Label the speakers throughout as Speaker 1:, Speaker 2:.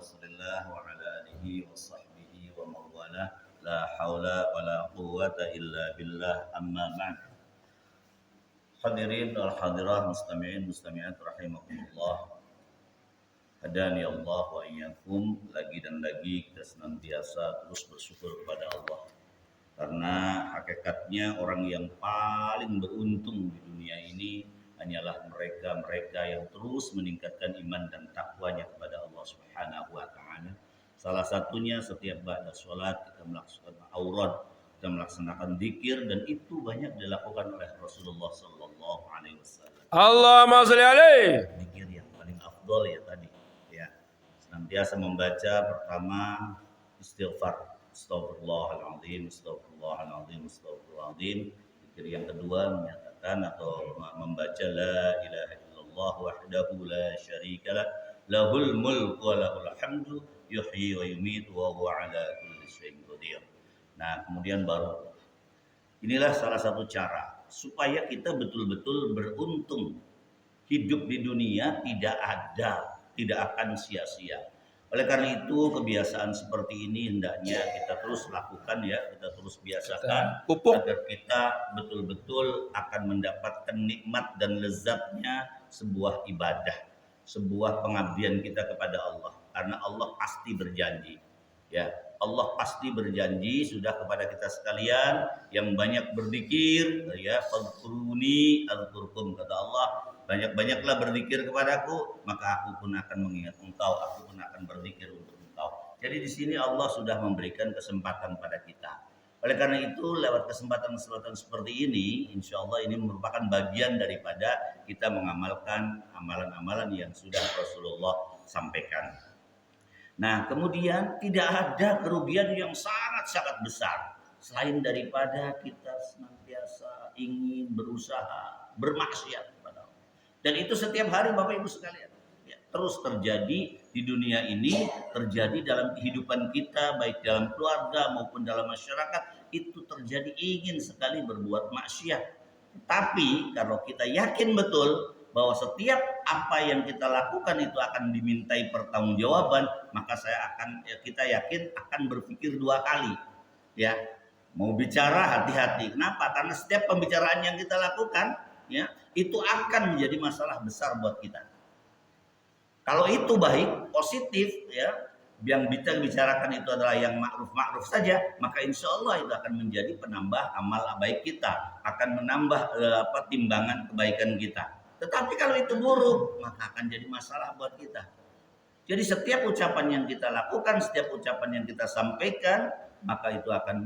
Speaker 1: Rasulillah wa ala alihi wa sahbihi wa mawala. La haula wa la quwwata illa billah, amma ba'd. Hadirin wal hadirah, mustami'in mustami'at rahimakumullah. Hadani Allah wa iyyakum. Lagi dan lagi kita senantiasa terus bersyukur kepada Allah. Karena hakikatnya orang yang paling beruntung di dunia ini hanyalah mereka yang terus meningkatkan iman dan takwanya kepada Allah Subhanahu wa taala. Salah satunya setiap ba'da salat kita melaksanakan aurat, kita melaksanakan zikir, dan itu banyak dilakukan oleh Rasulullah sallallahu alaihi wasallam.
Speaker 2: Allahumma sholli alaihi.
Speaker 1: Zikir yang paling afdol ya tadi. Ya. Senantiasa membaca pertama istighfar. Astagfirullahaladzim, astagfirullahaladzim, astagfirullahaladzim. Zikir yang kedua menyatakan atau membaca la ilaha illallah wahdahu la syarikalah, lahul mulku wa lahul hamdu, yuhyi wa yumitu wa huwa ala kulli syai'in qadir. Nah, kemudian baru inilah salah satu cara supaya kita betul-betul beruntung. Hidup di dunia tidak akan sia-sia. Oleh karena itu kebiasaan seperti ini hendaknya kita terus lakukan ya, kita terus biasakan agar kita betul-betul akan mendapatkan nikmat dan lezatnya sebuah ibadah, sebuah pengabdian kita kepada Allah. Karena Allah pasti berjanji, ya Allah pasti berjanji sudah kepada kita sekalian yang banyak berzikir, ya fadhkuruni adzkurkum, kata Allah. Banyak-banyaklah berzikir kepadaku, maka aku pun akan mengingat engkau, aku pun akan berzikir untuk engkau. Jadi di sini Allah sudah memberikan kesempatan pada kita. Oleh karena itu, lewat kesempatan-kesempatan seperti ini, insya Allah ini merupakan bagian daripada kita mengamalkan amalan-amalan yang sudah Rasulullah sampaikan. Nah, kemudian tidak ada kerugian yang sangat-sangat besar selain daripada kita senantiasa ingin berusaha bermaksiat. Dan itu setiap hari Bapak Ibu sekalian ya, terus terjadi di dunia ini, terjadi dalam kehidupan kita, baik dalam keluarga maupun dalam masyarakat. Itu terjadi, ingin sekali berbuat maksiat. Tapi kalau kita yakin betul bahwa setiap apa yang kita lakukan itu akan dimintai pertanggungjawaban, maka kita yakin akan berpikir dua kali. Ya, mau bicara hati-hati. Kenapa? Karena setiap pembicaraan yang kita lakukan ya, itu akan menjadi masalah besar buat kita. Kalau itu baik, positif, ya, yang kita bicarakan itu adalah yang ma'ruf saja, maka insya Allah itu akan menjadi penambah amal baik kita, akan menambah timbangan kebaikan kita. Tetapi kalau itu buruk, maka akan jadi masalah buat kita. Jadi setiap ucapan yang kita lakukan, setiap ucapan yang kita sampaikan, maka itu akan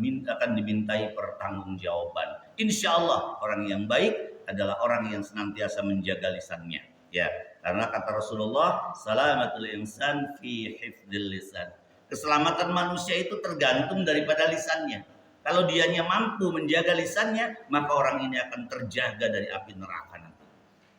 Speaker 1: dimintai pertanggungjawaban. Insya Allah orang yang baik adalah orang yang senantiasa menjaga lisannya, ya. Karena kata Rasulullah, salamatul insan fi hifdzil lisan. Keselamatan manusia itu tergantung daripada lisannya. Kalau dianya mampu menjaga lisannya, maka orang ini akan terjaga dari api neraka nanti.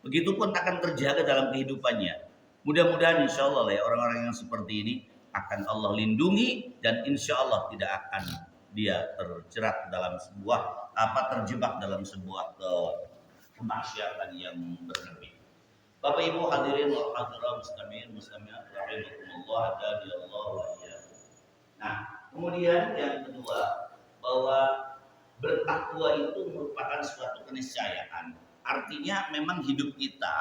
Speaker 1: Begitupun akan terjaga dalam kehidupannya. Mudah-mudahan insya Allah ya, orang-orang yang seperti ini akan Allah lindungi, dan insya Allah tidak akan dia terjerat dalam terjebak dalam sebuah kemaksiatan yang berlebih. Bapak Ibu hadirin wal hadirat muslimin muslimat rahimakumullah hadani Allah wa iyyakum. Nah, kemudian yang kedua, bahwa bertakwa itu merupakan suatu keniscayaan. Artinya memang hidup kita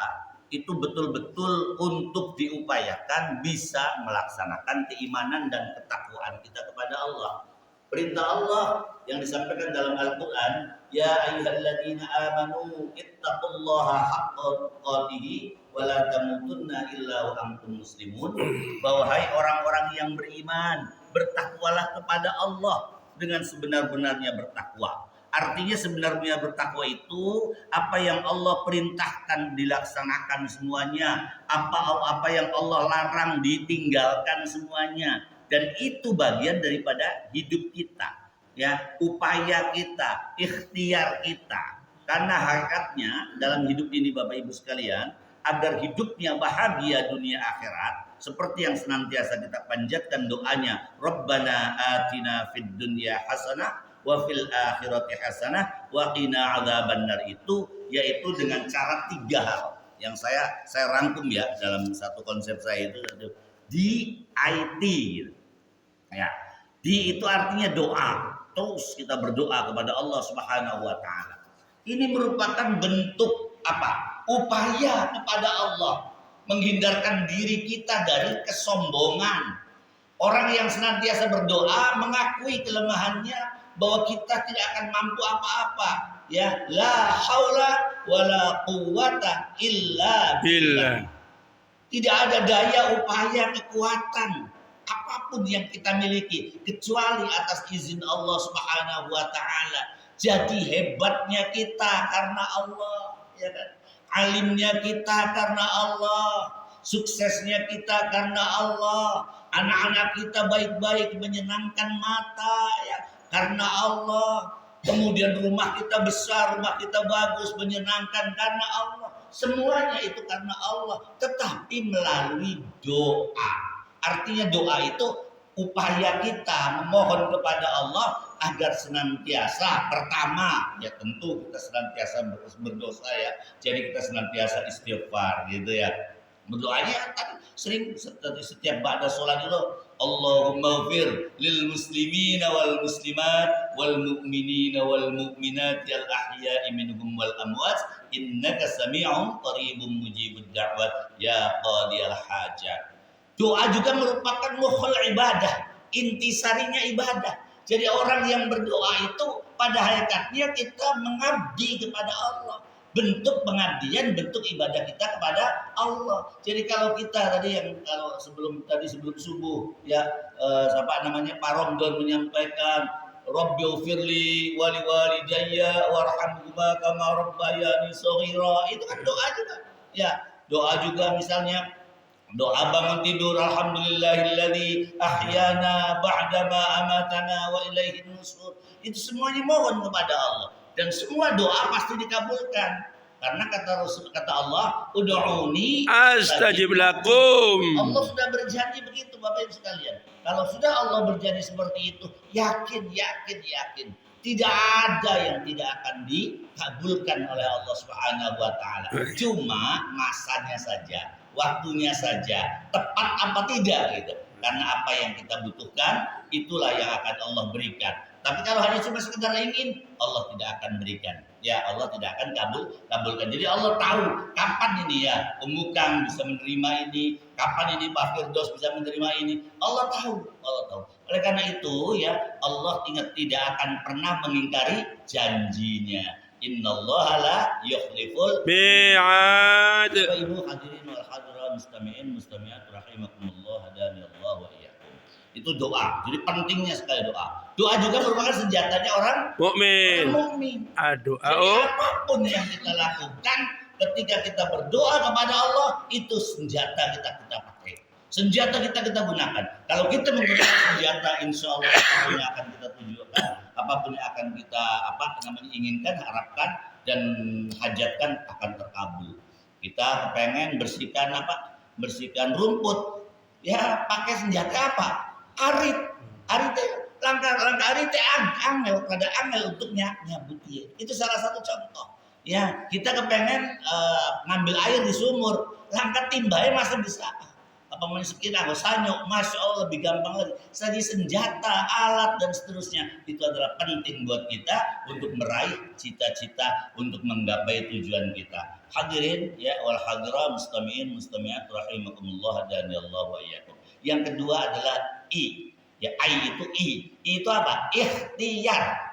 Speaker 1: itu betul-betul untuk diupayakan bisa melaksanakan keimanan dan ketakwaan kita kepada Allah. Perintah Allah yang disampaikan dalam Al-Quran, ya ayyuhalladzina amanu ittaqullaha haqqa tuqatih wa la tamutunna illa wa antum muslimun. Wahai orang-orang yang beriman, bertakwalah kepada Allah dengan sebenar-benarnya bertakwa. Artinya sebenarnya bertakwa itu apa yang Allah perintahkan dilaksanakan semuanya, apa yang Allah larang ditinggalkan semuanya, dan itu bagian daripada hidup kita, ya, upaya kita, ikhtiar kita. Karena hakikatnya dalam hidup ini Bapak Ibu sekalian, agar hidupnya bahagia dunia akhirat, seperti yang senantiasa kita panjatkan doanya, Rabbana atina fid dunya hasanah wa fil akhirati hasanah wa qina adzabannar, itu yaitu dengan cara 3 hal yang saya rangkum ya dalam satu konsep saya itu. DIT gitu. Ya, di itu artinya doa. Terus kita berdoa kepada Allah Subhanahu wa taala. Ini merupakan bentuk apa? Upaya kepada Allah menghindarkan diri kita dari kesombongan. Orang yang senantiasa berdoa mengakui kelemahannya bahwa kita tidak akan mampu apa-apa. Ya, la haula wala quwata illa billah. Tidak ada daya, upaya, kekuatan apapun yang kita miliki kecuali atas izin Allah Subhanahu wa taala. Jadi hebatnya kita karena Allah, ya kan? Alimnya kita karena Allah, suksesnya kita karena Allah, anak-anak kita baik-baik menyenangkan mata ya karena Allah. Kemudian rumah kita besar, rumah kita bagus, menyenangkan karena Allah. Semuanya itu karena Allah, tetapi melalui doa. Artinya doa itu upaya kita memohon kepada Allah agar senantiasa, pertama ya tentu kita senantiasa berdosa ya. Jadi kita senantiasa istighfar gitu ya. Berdoanya kan sering setiap ba'da sholat itu Allahumma ighfir lil muslimina wal muslimat wal mu'minina wal mu'minat al ahya'i minhum wal amwat innaka sami'un qaribun mujibud da'wat ya qadiyal hajat. Doa juga merupakan mukhul ibadah, intisarinya ibadah. Jadi orang yang berdoa itu pada hakikatnya kita mengabdi kepada Allah. Bentuk pengabdian, bentuk ibadah kita kepada Allah. Jadi kalau kita tadi yang kalau sebelum subuh ya siapa namanya Pak Romdon menyampaikan Rabbighfirli wa liwalidayya warhamhuma kama rabbayani shaghira. Itu kan doa juga. Ya, doa juga misalnya doa bangun tidur alhamdulillahilladzi ahyana ba'dama amatana wa ilaihin nusur. Itu semuanya mohon kepada Allah. Dan semua doa pasti dikabulkan. Karena kata Allah, ud'uni
Speaker 2: astajib lakum.
Speaker 1: Allah sudah berjanji begitu Bapak Ibu sekalian. Kalau sudah Allah berjanji seperti itu, yakin. Tidak ada yang tidak akan dikabulkan oleh Allah Subhanahu wa taala. Cuma masanya saja, waktunya saja, tepat apa tidak gitu. Karena apa yang kita butuhkan itulah yang akan Allah berikan. Tapi kalau hanya cuma sekedar ingin, Allah tidak akan berikan. Ya, Allah tidak akan kabulkan. Jadi Allah tahu kapan ini ya Umukang bisa menerima ini, kapan ini Pak Firdaus bisa menerima ini. Allah tahu. Oleh karena itu ya Allah ingat tidak akan pernah mengingkari janjinya. Innallaha la yukhliful
Speaker 2: mi'ad.
Speaker 1: Bapak Ibu hadirin wal hadirat mustami'in mustami'at rahimakumullah hadani Allah wa iyyakum. Itu doa. Jadi pentingnya sekali doa. Doa juga merupakan senjatanya orang
Speaker 2: mukmin.
Speaker 1: Jadi apapun yang kita lakukan ketika kita berdoa kepada Allah itu senjata kita pakai. Senjata kita gunakan. Kalau kita menggunakan senjata, insya Allah apapun yang akan kita tujukan, apapun yang akan kita inginkan, harapkan dan hajatkan akan terkabul. Kita kepengen bersihkan rumput, ya pakai senjata apa? Arit langkah arit angel untuk nyabuti. Itu salah satu contoh. Ya kita kepengen ngambil air di sumur, langkah timbanya masa bisa sekitar sanyok, masya Allah lebih gampang lagi. Jadi senjata, alat dan seterusnya itu adalah penting buat kita untuk meraih cita-cita, untuk menggapai tujuan kita. Hadirin ya wal hadirat mustami'in mustami'at rahimakumullah dan Allah wa iyyakum. Yang kedua adalah I. Ya I itu I. Itu apa? Ikhtiar.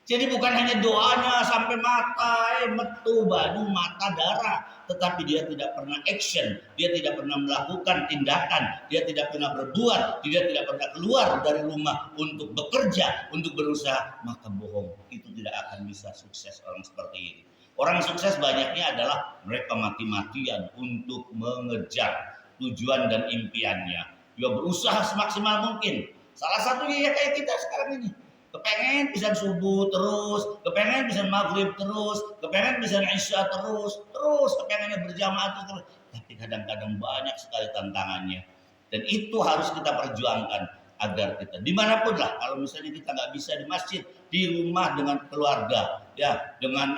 Speaker 1: Jadi bukan hanya doanya sampai mata metu badu mata darah, tetapi dia tidak pernah action, dia tidak pernah melakukan tindakan, dia tidak pernah berbuat, dia tidak pernah keluar dari rumah untuk bekerja, untuk berusaha, maka bohong. Itu tidak akan bisa sukses orang seperti ini. Orang sukses banyaknya adalah mereka mati-matian untuk mengejar tujuan dan impiannya. Dia berusaha semaksimal mungkin. Salah satunya ya kayak kita sekarang ini. Kepengen bisa subuh terus, kepengen bisa maghrib terus, kepengen bisa isya terus, kepengennya berjamaah terus. Tapi kadang-kadang banyak sekali tantangannya. Dan itu harus kita perjuangkan agar kita dimanapun lah. Kalau misalnya kita nggak bisa di masjid, di rumah dengan keluarga, ya dengan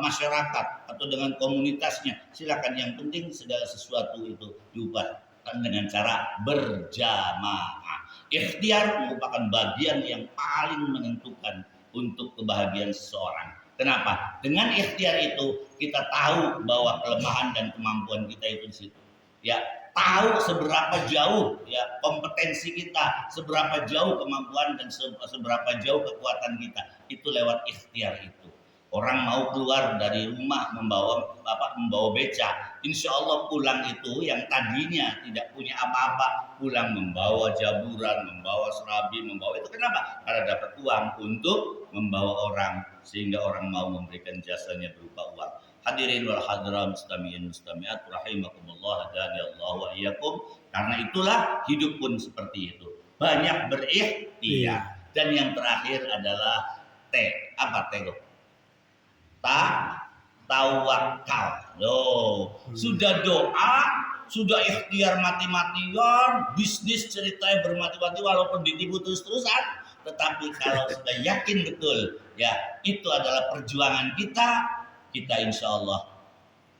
Speaker 1: masyarakat atau dengan komunitasnya, silakan. Yang penting segala sesuatu itu diubah dengan cara berjamaah. Ikhtiar merupakan bagian yang paling menentukan untuk kebahagiaan seseorang. Kenapa? Dengan ikhtiar itu kita tahu bahwa kelemahan dan kemampuan kita itu di situ. Ya, tahu seberapa jauh ya kompetensi kita, seberapa jauh kemampuan dan seberapa jauh kekuatan kita. Itu lewat ikhtiar itu. Orang mau keluar dari rumah membawa beca, insya Allah pulang itu yang tadinya tidak punya apa-apa, pulang membawa jaburan, membawa serabi, membawa itu kenapa? Karena dapat uang untuk membawa orang, sehingga orang mau memberikan jasanya berupa uang. Hadirin wal hadirat mustami'in mustami'at rahimakumullah hadani Allah wa iyyakum. Karena itulah hidup pun seperti itu. Banyak berikhtiar. Dan yang terakhir adalah apa tego? Tawakal. Loh, sudah doa, sudah ikhtiar mati-matian, bisnis ceritanya bermati-mati walaupun ditipu terus-terusan, tetapi kalau sudah yakin betul, ya itu adalah perjuangan kita insya Allah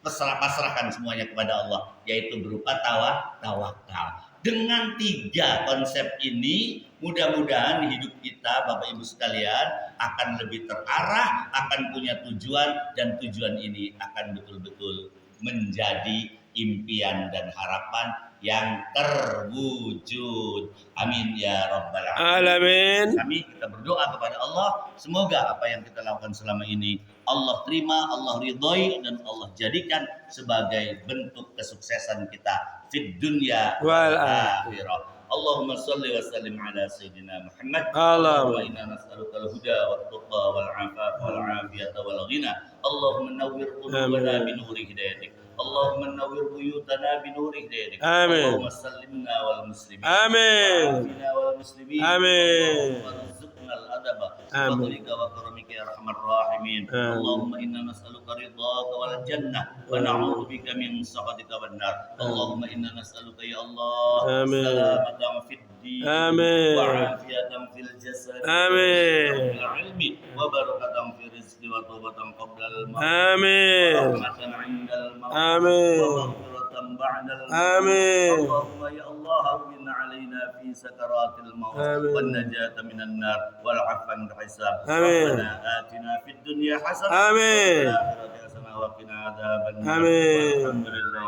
Speaker 1: pasrahkan semuanya kepada Allah, yaitu berupa tawakal. Dengan 3 konsep ini, mudah-mudahan hidup kita, Bapak Ibu sekalian, akan lebih terarah, akan punya tujuan, dan tujuan ini akan betul-betul menjadi impian dan harapan yang terwujud. Amin ya rabbal alamin. Kami kita berdoa kepada Allah, semoga apa yang kita lakukan selama ini Allah terima, Allah ridhoi, dan Allah jadikan sebagai bentuk kesuksesan kita fid dunya wal akhirah. Allahumma salli wa sallim ala sayyidina Muhammad. Allahumma inna nas'aluka al-huda wat tuqa wal afafa wal afiyata wal ghina. Allahumma nawwir qulubana bi nuri hidayatik. Allahumma nawwir buyutana bi nuri hidayatik. Allahumma sallimna wal muslimin. Amin. Wal muslimin. Amin. Warzuqna al-adaba. Fadlika wa karamika ya arhamar rahimin. Allahumma inna nas'aluka ridhaka wal jannah wa na'udzu bika min sakhatika wan nar. Allahumma inna nas'aluka ya Allah salamatan fid din wa afiyatan fil jasad. Amin. Wa ilmi wa barakatan fi rizqi wa tawbatan qabla al-maut. Amin. Rahmatan 'indal maut. Amin. Wa maghfiratan ba'dal maut. Amin. Allahumma ya Allah hawwin 'alaina fi sakaratil maut wan najata minan nar wal 'afwan bil hisab. Rabbana atina fid dunya hasanah. Amin. Wa fil akhirati hasanah wa qina adzabannar. Amin. Alhamdulillah.